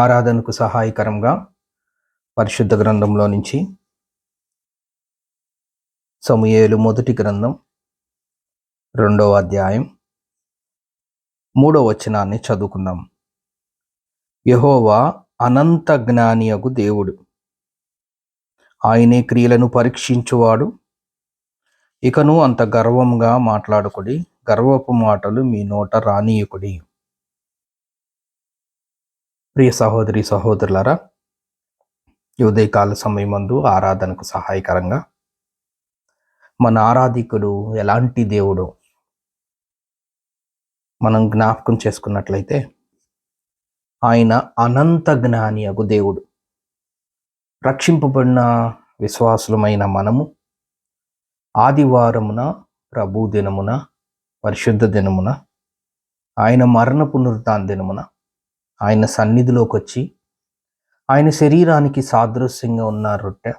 ఆరాధనకు సహాయకరంగా పరిశుద్ధ గ్రంథంలో నుంచి సమూయేలు మొదటి గ్రంథం 2వ అధ్యాయం 3వ వచనాన్ని చదువుకుందాం. యెహోవా అనంత జ్ఞానియగు దేవుడు, ఆయనే క్రియలను పరీక్షించువాడు. ఇకను అంత గర్వంగా మాట్లాడుకుడి, గర్వపు మాటలు మీ నోట రానీయుకుడి. ప్రియ సహోదరి సహోదరులారా, ఈ ఉదయకాల సమయమందు ఆరాధనకు సహాయకరంగా మన ఆరాధికుడు ఎలాంటి దేవుడో మనం జ్ఞాపకం చేసుకున్నట్లయితే, ఆయన అనంత జ్ఞానియగు దేవుడు. రక్షింపబడిన విశ్వాసులమైన మనము ఆదివారమున, ప్రభు దినమున, పరిశుద్ధ దినమున, ఆయన మరణ పునరుత్థాన దినమున ఆయన సన్నిధిలోకి వచ్చి, ఆయన శరీరానికి సాదృశ్యంగా ఉన్న రొట్టె,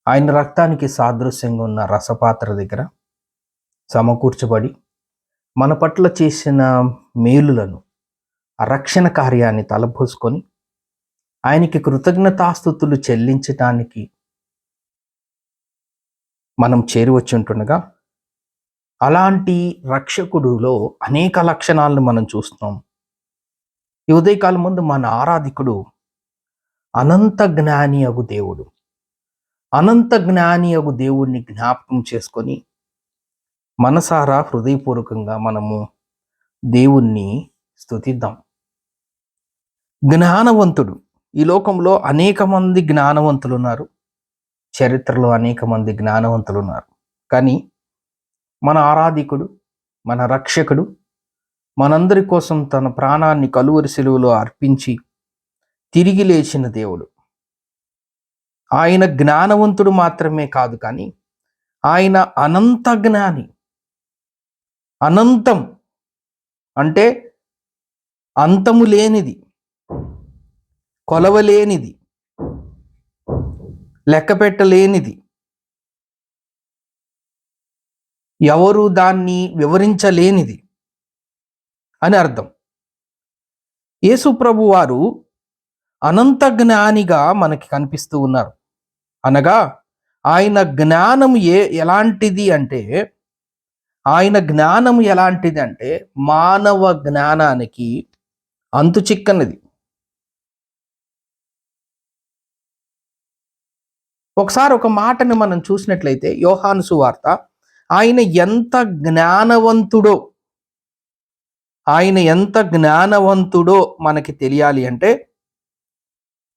ఆయన రక్తానికి సాదృశ్యంగా ఉన్న రసపాత్ర దగ్గర సమకూర్చబడి మన పట్ల చేసిన మేలులను, ఆ రక్షణ కార్యాన్ని తలపోసుకొని ఆయనకి కృతజ్ఞతాస్తుతులు చెల్లించటానికి మనం చేరువచ్చి ఉంటుండగా, అలాంటి రక్షకుడులో అనేక లక్షణాలను మనం చూస్తున్నాం. ఈ ఉదయకాలం ముందు మన ఆరాధికుడు అనంత జ్ఞానియగు దేవుడు. అనంత జ్ఞానియగు దేవుణ్ణి జ్ఞాపకం చేసుకొని మనసారా హృదయపూర్వకంగా మనము దేవుణ్ణి స్తుతిద్దాం. జ్ఞానవంతుడు. ఈ లోకంలో అనేక మంది జ్ఞానవంతులు ఉన్నారు, చరిత్రలో అనేక మంది జ్ఞానవంతులు ఉన్నారు. కానీ మన ఆరాధికుడు, మన రక్షకుడు, మనందరి కోసం తన ప్రాణాన్ని కలువరి శిలువలో అర్పించి తిరిగి లేచిన దేవుడు. ఆయన జ్ఞానవంతుడు మాత్రమే కాదు, కానీ ఆయన అనంత జ్ఞాని. అనంతం అంటే అంతము లేనిది, కొలవలేనిది, లెక్కపెట్టలేనిది, ఎవరు దాన్ని వివరించలేనిది అని అర్థం. యేసు ప్రభు వారు అనంత జ్ఞానిగా మనకి కనిపిస్తూ ఉన్నారు. అనగా ఆయన జ్ఞానం ఎలాంటిది అంటే మానవ జ్ఞానానికి అంతు చిక్కనిది. ఒకసారి ఒక మాటని మనం చూసినట్లయితే, యోహాను సువార్త, ఆయన ఎంత జ్ఞానవంతుడో మనకి తెలియాలి అంటే,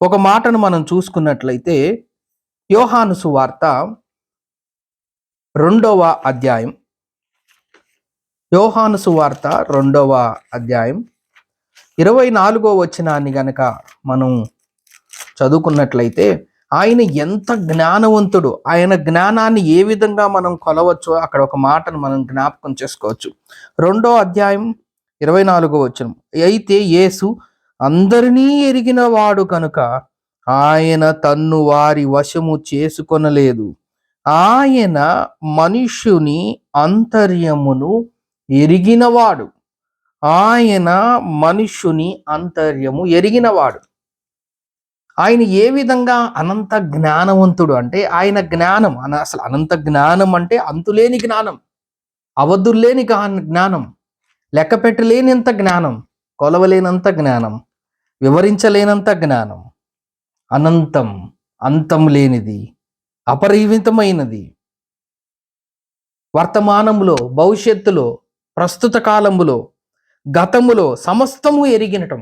ఒక మాటను మనం చూసుకున్నట్లయితే, యోహాను సువార్త 2వ అధ్యాయం 24వ వచనాన్ని గనక మనం చదువుకున్నట్లయితే, ఆయన ఎంత జ్ఞానవంతుడు, ఆయన జ్ఞానాన్ని ఏ విధంగా మనం కొలవచ్చో అక్కడ ఒక మాటను మనం జ్ఞాపకం చేసుకోవచ్చు. 2వ అధ్యాయం 24వ వచనం, అయితే యేసు అందరినీ ఎరిగిన వాడు కనుక ఆయన తన్ను వారి వశము చేసుకొనలేదు. ఆయన మనుష్యుని అంతర్యమును ఎరిగినవాడు. ఆయన ఏ విధంగా అనంత జ్ఞానవంతుడు అంటే, ఆయన జ్ఞానం అసలు అనంత జ్ఞానం అంటే అంతులేని జ్ఞానం, అవధుల్లేని జ్ఞానం, లెక్క పెట్టలేనంత జ్ఞానం, కొలవలేనంత జ్ఞానం, వివరించలేనంత జ్ఞానం, అనంతం, అంతం లేనిది, అపరిమితమైనది, వర్తమానములో, భవిష్యత్తులో, ప్రస్తుత కాలములో, గతములో సమస్తము ఎరిగినటం,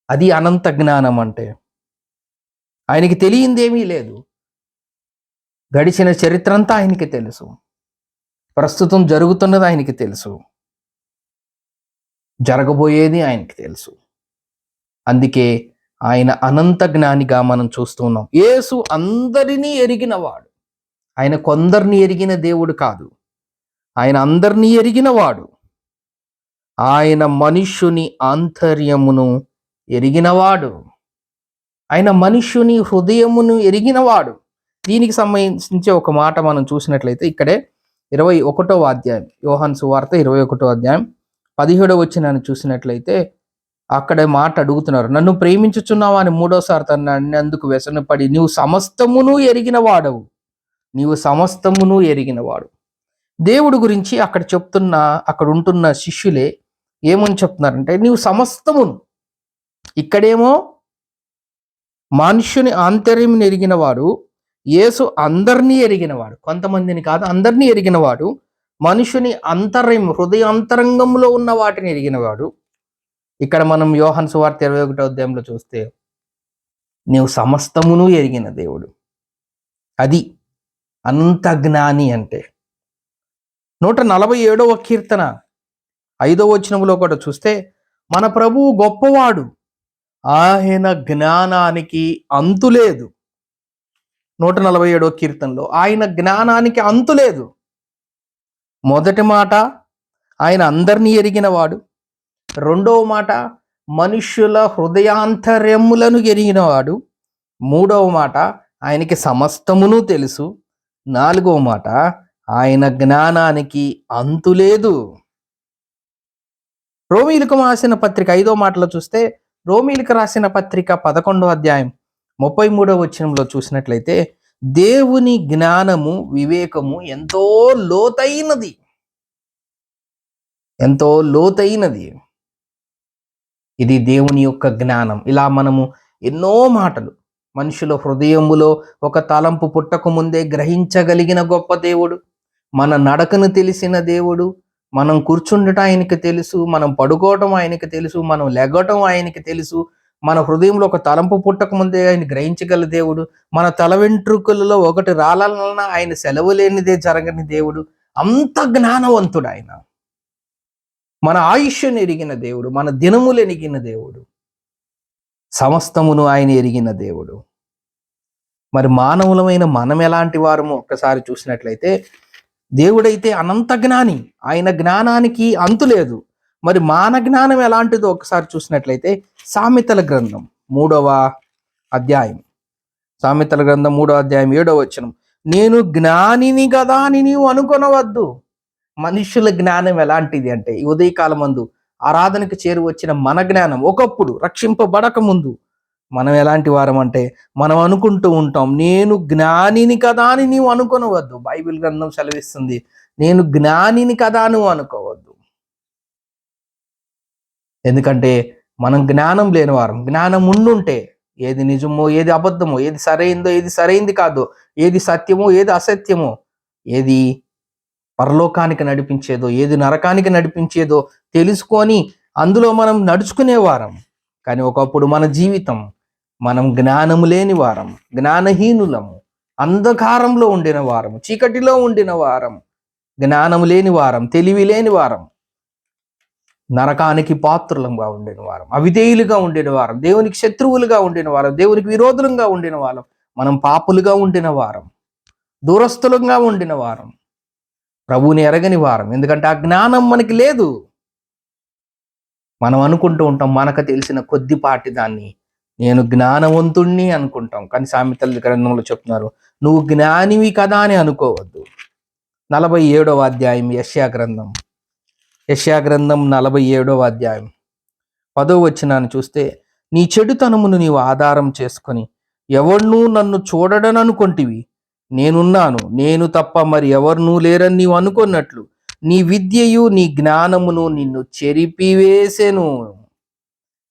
అది అనంత జ్ఞానం అంటే. ఆయనకి తెలియందేమీ లేదు. గడిచిన చరిత్ర అంతా ఆయనకి తెలుసు, ప్రస్తుతం జరుగుతున్నది ఆయనకి తెలుసు, జరగబోయేది ఆయనకి తెలుసు. అందుకే ఆయన అనంత జ్ఞానిగా మనం చూస్తూ ఉన్నాం. యేసు అందరినీ ఎరిగినవాడు. ఆయన కొందరిని ఎరిగిన దేవుడు కాదు, ఆయన అందరినీ ఎరిగినవాడు. ఆయన మనుష్యుని ఆంతర్యమును ఎరిగినవాడు. ఆయన మనుష్యుని హృదయమును ఎరిగినవాడు. దీనికి సంబంధించి ఒక మాట మనం చూసినట్లయితే, ఇక్కడే 21వ అధ్యాయం, యోహాను సువార్త 21వ అధ్యాయం 17వ వచనాన్ని చూసినట్లయితే, అక్కడే మాట అడుగుతున్నారు, నన్ను ప్రేమించుచున్నావా అని మూడోసారి తను అన్నందుకు వ్యసనపడి, నీవు సమస్తమును ఎరిగిన వాడవు, నీవు సమస్తమును ఎరిగినవాడు. దేవుడు గురించి అక్కడ ఉంటున్న శిష్యులే ఏమని చెప్తున్నారంటే, నీవు సమస్తమును. ఇక్కడేమో మనుష్యుని ఆంతర్యం ఎరిగినవాడు, యేసు అందరినీ ఎరిగినవాడు, కొంతమందిని కాదు అందరినీ ఎరిగినవాడు, మనుషుని అంతర్యం హృదయాంతరంగంలో ఉన్న వాటిని ఎరిగినవాడు. ఇక్కడ మనం యోహాను సువార్త 21వ అధ్యాయంలో చూస్తే, నీవు సమస్తమును ఎరిగిన దేవుడు. అది అంత జ్ఞాని అంటే. 147వ కీర్తన 5వ వచనంలో కూడా చూస్తే, మన ప్రభువు గొప్పవాడు, ఆయన జ్ఞానానికి అంతులేదు. 147వ కీర్తనలో ఆయన జ్ఞానానికి అంతులేదు. మొదటి మాట, ఆయన అందరినీ ఎరిగినవాడు. రెండవ మాట, మనుష్యుల హృదయాంతర్యములను ఎరిగినవాడు. మూడవ మాట, ఆయనకి సమస్తమును తెలుసు. నాలుగవ మాట, ఆయన జ్ఞానానికి అంతులేదు. రోమీలకు రాసిన పత్రిక 5వ మాటలో చూస్తే, రోమీలకు రాసిన పత్రిక 11వ అధ్యాయం 33వ వచనంలో చూసినట్లయితే, దేవుని జ్ఞానము వివేకము ఎంతో లోతైనది, ఎంతో లోతైనది. ఇది దేవుని యొక్క జ్ఞానం. ఇలా మనము ఎన్నో మాటలు, మనుషుల హృదయములో ఒక తలంపు పుట్టక ముందే గ్రహించగలిగిన గొప్ప దేవుడు, మన నడకను తెలిసిన దేవుడు, మనం కూర్చుండటం ఆయనకి తెలుసు, మనం పడుకోవటం ఆయనకి తెలుసు, మనం లెగటం ఆయనకి తెలుసు, మన హృదయంలో ఒక తలంపు పుట్టక ముందే ఆయన గ్రహించగల దేవుడు, మన తల వెంట్రుకలలో ఒకటి రాలన్నా ఆయన సెలవు లేనిదే జరగని దేవుడు. అంత జ్ఞానవంతుడు ఆయన. మన ఆయుష్ను ఎరిగిన దేవుడు, మన దినములు ఎరిగిన దేవుడు, సమస్తమును ఆయన ఎరిగిన దేవుడు. మరి మానవులమైన మనం ఎలాంటి వారమో ఒక్కసారి చూసినట్లయితే, దేవుడైతే అనంత జ్ఞాని, ఆయన జ్ఞానానికి అంతులేదు. మరి మాన జ్ఞానం ఎలాంటిదో ఒకసారి చూసినట్లయితే, సామెతల గ్రంథం 3వ అధ్యాయం, సామెతల గ్రంథం 3వ అధ్యాయం 7వ వచనం, నేను జ్ఞానిని కదా అని నీవు అనుకొనవద్దు. మనుషుల జ్ఞానం ఎలాంటిది అంటే, ఈ ఉదయకాలం మందు ఆరాధనకు చేరు వచ్చిన మన జ్ఞానం, ఒకప్పుడు రక్షింపబడక ముందు మనం ఎలాంటి వారం అంటే, మనం అనుకుంటూ ఉంటాం, నేను జ్ఞానిని కదా అని నీవు అనుకోనవద్దు. బైబిల్ గ్రంథం సెలవిస్తుంది, నేను జ్ఞానిని కదా నువ్వు అనుకోవద్దు. ఎందుకంటే మనం జ్ఞానం లేని వారం. జ్ఞానం ఉండుంటే ఏది నిజమో, ఏది అబద్ధమో, ఏది సరైందో, ఏది సరైంది కాదో, ఏది సత్యమో, ఏది అసత్యమో, ఏది పరలోకానికి నడిపించేదో, ఏది నరకానికి నడిపించేదో తెలుసుకొని అందులో మనం నడుచుకునేవారం. కానీ ఒకప్పుడు మన జీవితం, మనం జ్ఞానము లేని వారం, జ్ఞానహీనులము, అంధకారంలో ఉండిన వారం, చీకటిలో ఉండిన వారం, జ్ఞానము లేని వారం, తెలివి లేని వారం, నరకానికి పాత్రులంగా ఉండిన వారం, అవిధేయులుగా ఉండిన వారం, దేవునికి శత్రువులుగా ఉండిన వారం, దేవునికి విరోధులంగా ఉండిన వారం, మనం పాపులుగా ఉండిన వారం, దూరస్థులంగా ఉండిన వారం, ప్రభువుని ఎరగని వారం. ఎందుకంటే ఆ జ్ఞానం మనకి లేదు. మనం అనుకుంటూ ఉంటాం, మనకు తెలిసిన కొద్దిపాటి దాన్ని నేను జ్ఞానవంతుణ్ణి అనుకుంటాం. కానీ సామెతల గ్రంథంలో చెప్తున్నారు, నువ్వు జ్ఞానివి కదా అని అనుకోవద్దు. 47వ అధ్యాయం యెషయా గ్రంథం, యెషయా గ్రంథం 47వ అధ్యాయం 10వ వచనాన్ని చూస్తే, నీ చెడుతనమును నీవు ఆధారం చేసుకొని ఎవరినూ నన్ను చూడడననుకొంటివి, నేనున్నాను, నేను తప్ప మరి ఎవరినూ లేరని నీవు అనుకున్నట్లు నీ విద్యయు నీ జ్ఞానమును నిన్ను చెరిపివేసెను.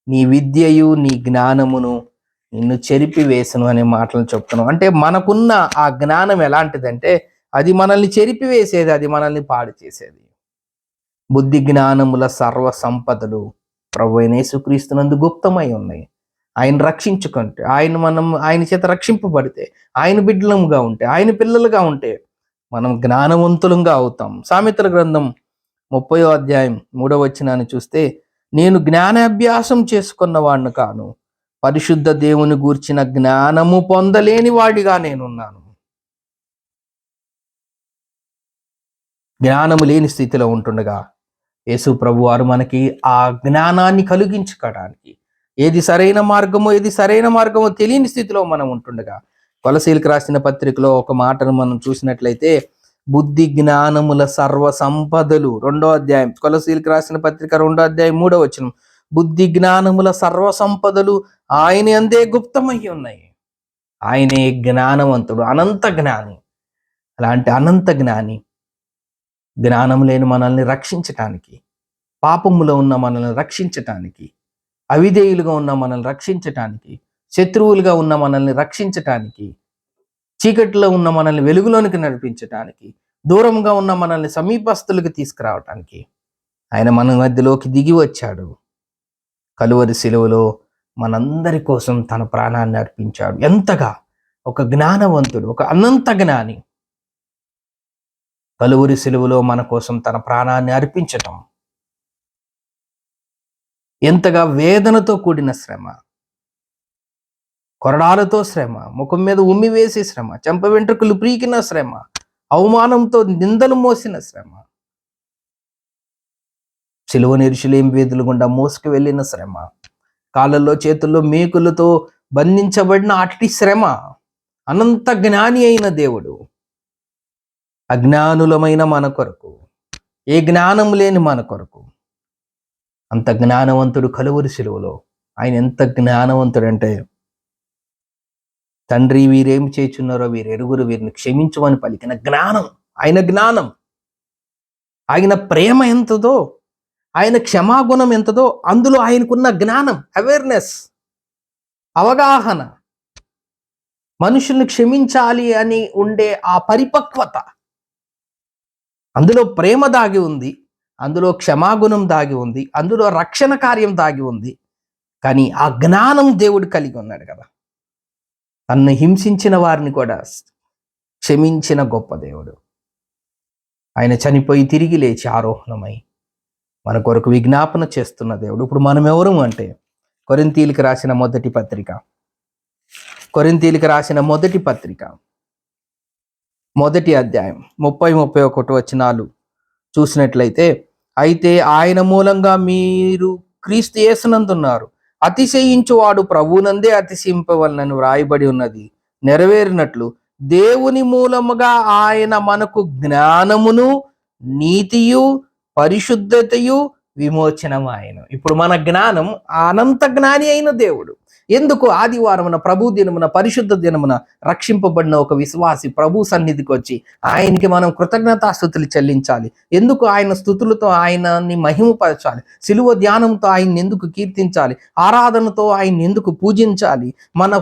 నీ విద్యయు నీ జ్ఞానమును నిన్ను చెరిపివేసెను అనే మాటలు చెప్తున్నాం. అంటే మనకున్న ఆ జ్ఞానం ఎలాంటిదంటే, అది మనల్ని చెరిపివేసేది, అది మనల్ని పాడు చేసేది. బుద్ధి జ్ఞానముల సర్వ సంపదలు ప్రభువైన యేసుక్రీస్తునందు గుప్తమై ఉన్నాయి. ఆయన రక్షించుకుంటే, ఆయన చేత రక్షింపబడితే, ఆయన బిడ్డలముగా ఉంటే, ఆయన పిల్లలుగా ఉంటే మనం జ్ఞానవంతులంగా అవుతాం. సామెతల గ్రంథం 30వ అధ్యాయం 3వ వచనాన్ని చూస్తే, నేను జ్ఞానాభ్యాసం చేసుకున్న వాడిని కాను, పరిశుద్ధ దేవుని గూర్చిన జ్ఞానము పొందలేని వాడిగా నేనున్నాను. జ్ఞానము లేని స్థితిలో ఉంటుండగా యేసు ప్రభు వారు మనకి ఆ జ్ఞానాన్ని కలిగించుకోవడానికి, ఏది సరైన మార్గమో ఏది సరైన మార్గమో తెలియని స్థితిలో మనం ఉంటుండగా, కొలసీలకు రాసిన పత్రికలో ఒక మాటను మనం చూసినట్లయితే, బుద్ధి జ్ఞానముల సర్వ సంపదలు 2వ అధ్యాయం, కొలసీలకు రాసిన పత్రిక 2వ అధ్యాయం 3వ వచనం, బుద్ధి జ్ఞానముల సర్వ సంపదలు ఆయన అందే గుప్తమై ఉన్నాయి. ఆయనే జ్ఞానవంతుడు, అనంత జ్ఞాని. అలాంటి అనంత జ్ఞాని జ్ఞానం లేని మనల్ని రక్షించటానికి, పాపములో ఉన్న మనల్ని రక్షించటానికి, అవిధేయులుగా ఉన్న మనల్ని రక్షించటానికి, శత్రువులుగా ఉన్న మనల్ని రక్షించటానికి, చీకటిలో ఉన్న మనల్ని వెలుగులోనికి నడిపించటానికి, దూరంగా ఉన్న మనల్ని సమీపస్తులకు తీసుకురావటానికి ఆయన మన మధ్యలోకి దిగి వచ్చాడు. కలువరి శిలువలో మనందరి కోసం తన ప్రాణాన్ని అర్పించాడు. ఎంతగా ఒక జ్ఞానవంతుడు, ఒక అనంత జ్ఞాని కలువరి శిలువలో మన కోసం తన ప్రాణాన్ని అర్పించటం, ఎంతగా వేదనతో కూడిన శ్రమ, కొరడాలతో శ్రమ, ముఖం మీద ఉమ్మి వేసే శ్రమ, చెంప వెంట్రుకలు పీకిన శ్రమ, అవమానంతో నిందలు మోసిన శ్రమ, సిలువను యెరూషలేము వీధుల గుండా మోసుకు వెళ్ళిన శ్రమ, కాళ్ళల్లో చేతుల్లో మేకులతో బంధించబడిన అట్టి శ్రమ. అనంత జ్ఞాని అయిన దేవుడు అజ్ఞానులమైన మన కొరకు, ఏ జ్ఞానం లేని మన కొరకు అంత జ్ఞానవంతుడు కలువరి శిలువలో. ఆయన ఎంత జ్ఞానవంతుడంటే, తండ్రి వీరేం చేయుచున్నారో వీరు ఎరుగురు, వీరిని క్షమించమని పలికిన జ్ఞానం. ఆయన జ్ఞానం, ఆయన ప్రేమ ఎంతదో, ఆయన క్షమాగుణం ఎంతదో అందులో ఆయనకున్న జ్ఞానం, అవేర్నెస్, అవగాహన, మనుషుల్ని క్షమించాలి అని ఉండే ఆ పరిపక్వత, అందులో ప్రేమ దాగి ఉంది, అందులో క్షమాగుణం దాగి ఉంది, అందులో రక్షణ కార్యం దాగి ఉంది. కానీ ఆ జ్ఞానం దేవుడు కలిగి ఉన్నాడు కదా. తన్ను హింసించిన వారిని కూడా క్షమించిన గొప్ప దేవుడు. ఆయన చనిపోయి తిరిగి లేచి ఆరోహణమై మన కొరకు విజ్ఞాపన చేస్తున్న దేవుడు. ఇప్పుడు మనం ఎవరు అంటే, కొరింథీయులకు రాసిన మొదటి పత్రిక, కొరింథీయులకు రాసిన మొదటి పత్రిక మొదటి అధ్యాయం 30-31 వచనాలు చూసినట్లయితే, అయితే ఆయన మూలంగా మీరు క్రీస్తు యేసునందున్నారు, అతిశయించువాడు ప్రభువునందే అతిశయింపవలనని వ్రాయబడి ఉన్నది నెరవేరినట్లు, దేవుని మూలముగా ఆయన మనకు జ్ఞానమును, నీతియు, పరిశుద్ధతయు, విమోచనం ఆయన. ఇప్పుడు మన జ్ఞానం అనంత జ్ఞాని అయిన దేవుడు. ఎందుకు ఆదివారమున, ప్రభు దినమున, పరిశుద్ధ దినమున రక్షింపబడిన ఒక విశ్వాసి ప్రభు సన్నిధికి వచ్చి ఆయనకి మనం కృతజ్ఞతాస్తుతులు చెల్లించాలి. ఎందుకు ఆయన స్తుతులతో ఆయనని మహిమపరచాలి, సిలువ ధ్యానంతో ఆయన్ని ఎందుకు కీర్తించాలి, ఆరాధనతో ఆయన్ని ఎందుకు పూజించాలి, మన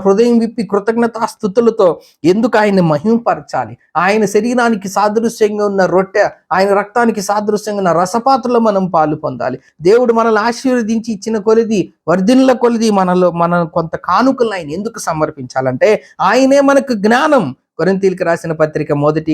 హృదయం విప్పి కృతజ్ఞతాస్తుతులతో ఎందుకు ఆయన్ని మహిమపరచాలి, ఆయన శరీరానికి సాదృశ్యంగా ఉన్న రొట్టె, ఆయన రక్తానికి సాదృశ్యంగా ఉన్న రసపాత్రలో మనం పాలు పొందాలి. దేవుడు మనల్ని ఆశీర్వదించి ఇచ్చిన కొలిది, వర్ధిల్ల కొలిది మన కొంత కానుకలను ఆయన ఎందుకు సమర్పించాలంటే, ఆయనే మనకు జ్ఞానం. కొరింథీయులకు రాసిన పత్రిక మొదటి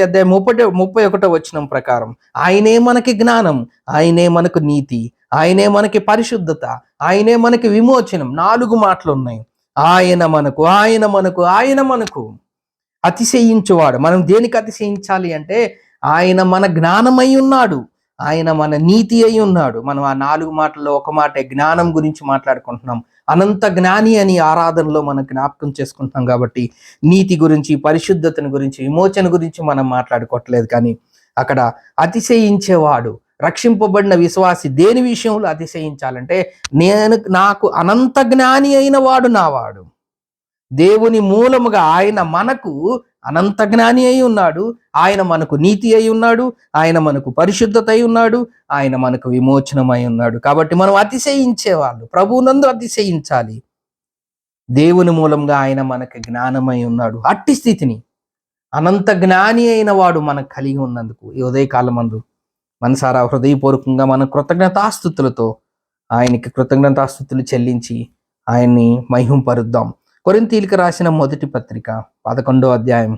అధ్యాయం 31 వచనం ప్రకారం ఆయనే మనకి జ్ఞానం, ఆయనే మనకు నీతి, ఆయనే మనకి పరిశుద్ధత, ఆయనే మనకి విమోచనం. 4 మాటలు ఉన్నాయి. ఆయన మనకు అతిశయించువాడు. మనం దేనికి అతిశయించాలి అంటే, ఆయన మన జ్ఞానమై ఉన్నాడు, ఆయన మన నీతి అయి ఉన్నాడు. మనం ఆ 4 మాటల్లో ఒక మాటే జ్ఞానం గురించి మాట్లాడుకుంటున్నాం. అనంత జ్ఞాని అని ఆరాధనలో మనం జ్ఞాపకం చేసుకుంటున్నాం కాబట్టి నీతి గురించి, పరిశుద్ధతను గురించి, విమోచన గురించి మనం మాట్లాడుకోవట్లేదు. కానీ అక్కడ అతిశయించేవాడు, రక్షింపబడిన విశ్వాసి దేని విషయంలో అతిశయించాలంటే, నాకు అనంత జ్ఞాని అయిన వాడు నావాడు. దేవుని మూలముగా ఆయన మనకు అనంత జ్ఞాని అయి ఉన్నాడు, ఆయన మనకు నీతి అయి ఉన్నాడు, ఆయన మనకు పరిశుద్ధత అయి ఉన్నాడు, ఆయన మనకు విమోచనమై ఉన్నాడు. కాబట్టి మనం అతిశయించేవాళ్ళు ప్రభువునందు అతిశయించాలి. దేవుని మూలంగా ఆయన మనకు జ్ఞానమై ఉన్నాడు. అట్టి స్థితిని అనంత జ్ఞాని అయిన వాడు మనకు కలిగి ఉన్నందుకు ఈ ఉదయకాలమందు మనసారా హృదయపూర్వకంగా మన కృతజ్ఞతాస్తుతులతో ఆయనకి కృతజ్ఞతాస్తుతులు చెల్లించి ఆయన్ని మహింపరుద్దాం. కొరింథీయులకు రాసిన మొదటి పత్రిక 11వ అధ్యాయం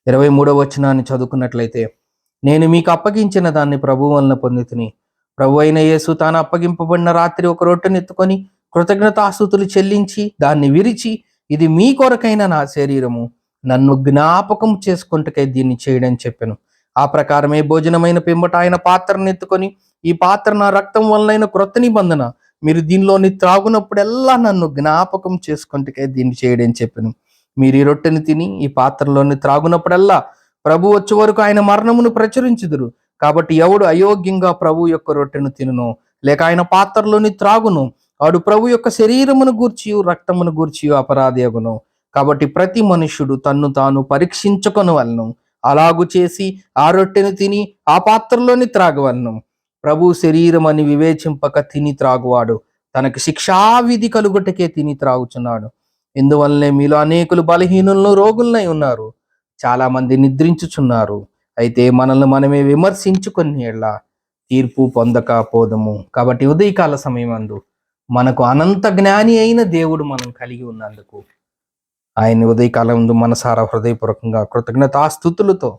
23వ వచనాన్ని చదువుకున్నట్లయితే, నేను మీకు అప్పగించిన దాన్ని ప్రభువు వలన పొందితిని. ప్రభు అయిన యేసు తాను అప్పగింపబడిన రాత్రి ఒక రొట్టెను ఎత్తుకొని కృతజ్ఞతాస్తుతులు చెల్లించి దాన్ని విరిచి, ఇది మీ కొరకైన నా శరీరము, నన్ను జ్ఞాపకం చేసుకుంటకై దీన్ని చేయడం చెప్పాను. ఆ ప్రకారమే భోజనమైన పిమ్మట ఆయన పాత్రను ఎత్తుకొని, ఈ పాత్ర నా రక్తం వలనైన క్రొత్త నిబంధన, మీరు దీనిలోని త్రాగునప్పుడెల్లా నన్ను జ్ఞాపకం చేసుకుంటకే దీన్ని చేయడం చెప్పాను. మీరు ఈ రొట్టెని తిని ఈ పాత్రలోని త్రాగునప్పుడల్లా ప్రభు వచ్చే వరకు ఆయన మరణమును ప్రచురించుదురు. కాబట్టి ఎవడు అయోగ్యంగా ప్రభు యొక్క రొట్టెను తినును లేక ఆయన పాత్రలోని త్రాగును వాడు ప్రభు యొక్క శరీరమును గూర్చియు రక్తమును గూర్చియు అపరాధి అగును. కాబట్టి ప్రతి మనుష్యుడు తన్ను తాను పరీక్షించుకొనవలెను. అలాగు చేసి ఆ రొట్టెను తిని ఆ పాత్రలోని త్రాగవలను. ప్రభు శరీరం అని వివేచింపక తిని త్రాగువాడు తనకి శిక్షావిధి కలుగుటకే తిని త్రాగుచున్నాడు. ఇందువల్లనే మీలో అనేకులు బలహీనులను రోగులనై ఉన్నారు, చాలా మంది నిద్రించుచున్నారు. అయితే మనల్ని మనమే విమర్శించుకొని ఎడల తీర్పు పొందకపోదము. కాబట్టి ఉదయకాల సమయమందు మనకు అనంత జ్ఞాని అయిన దేవుడు మనం కలిగి ఉన్నందుకు ఆయన్ని ఉదయకాలం ముందు మనసారా హృదయపూర్వకంగా కృతజ్ఞతాస్తుతులతో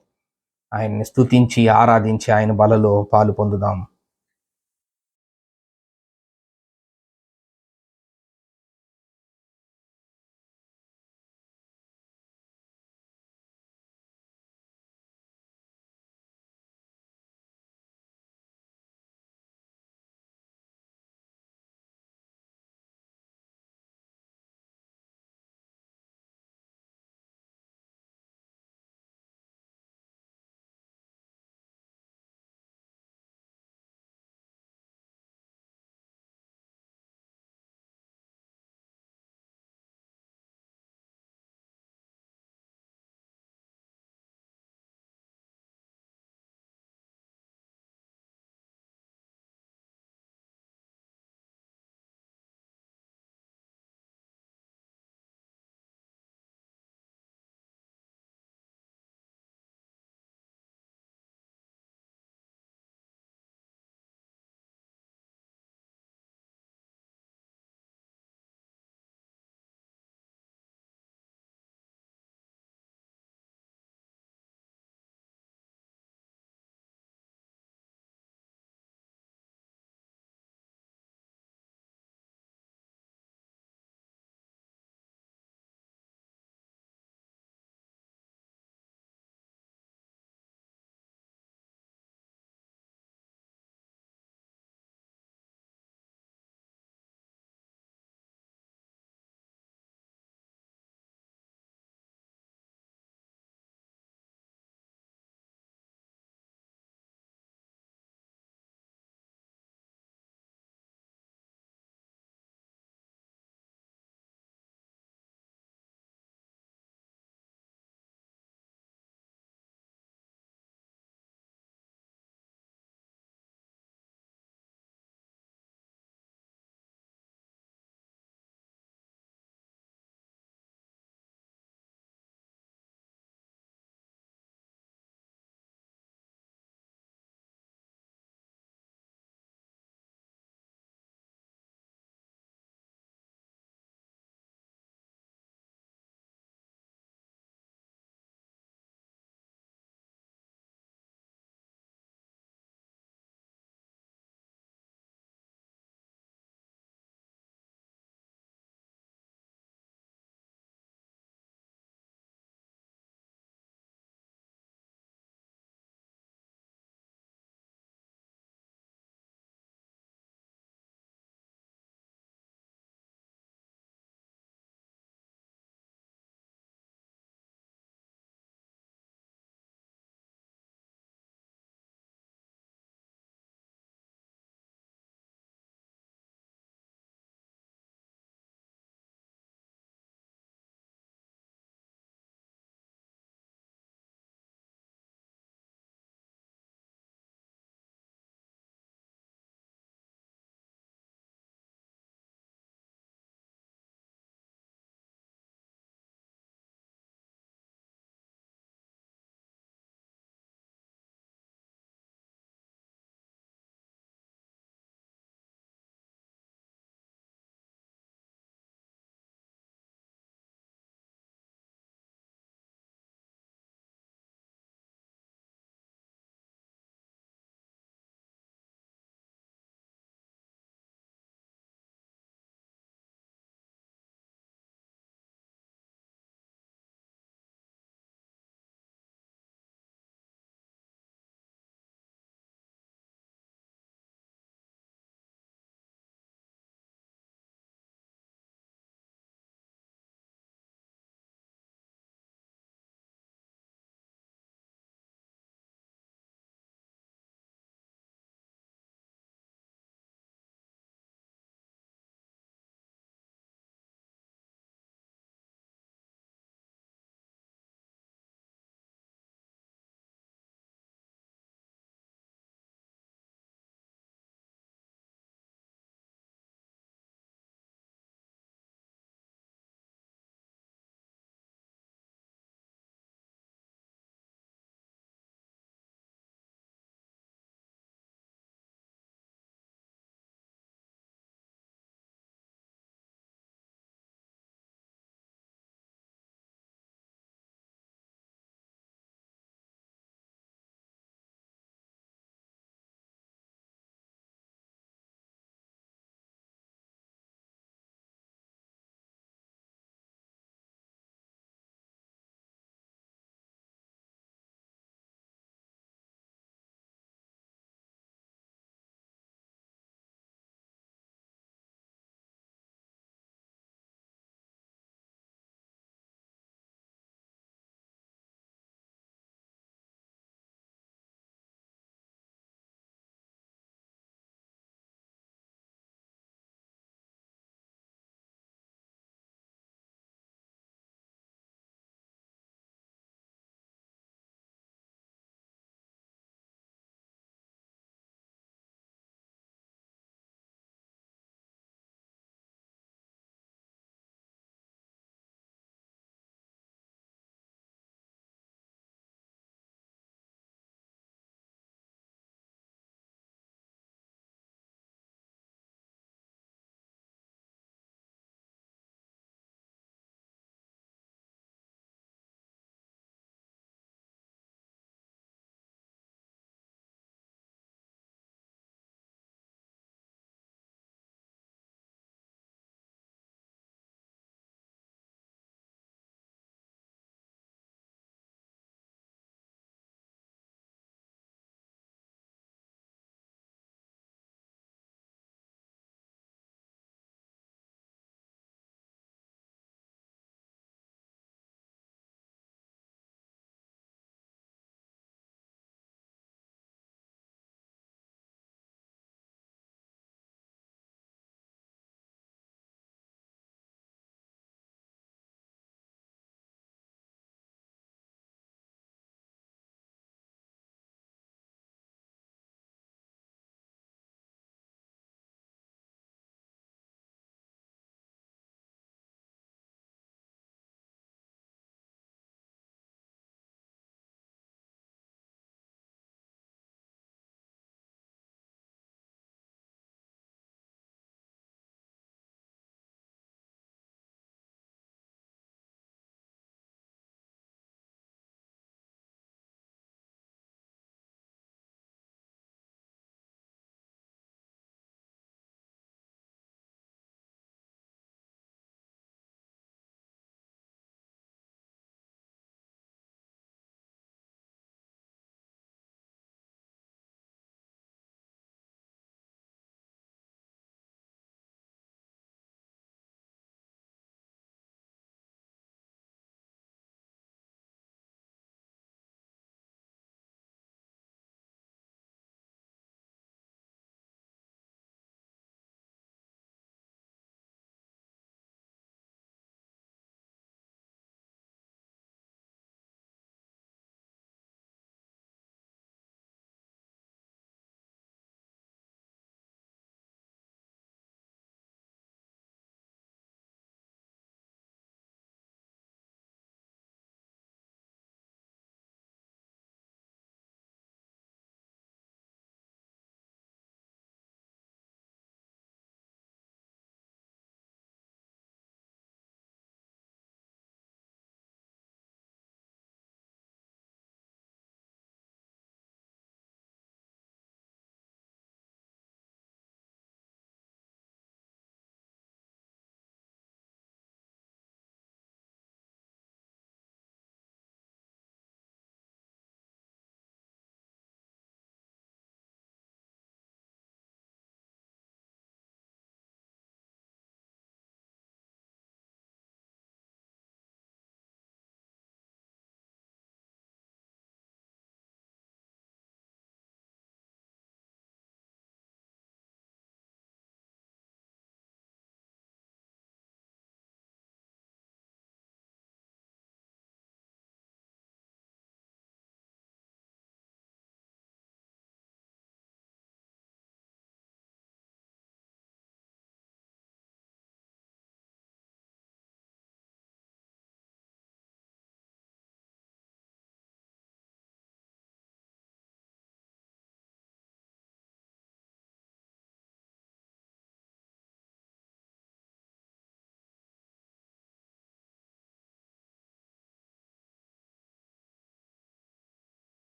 ఆయన్ని స్తుతించి ఆరాధించి ఆయన బలలో పాలు పొందుదాం.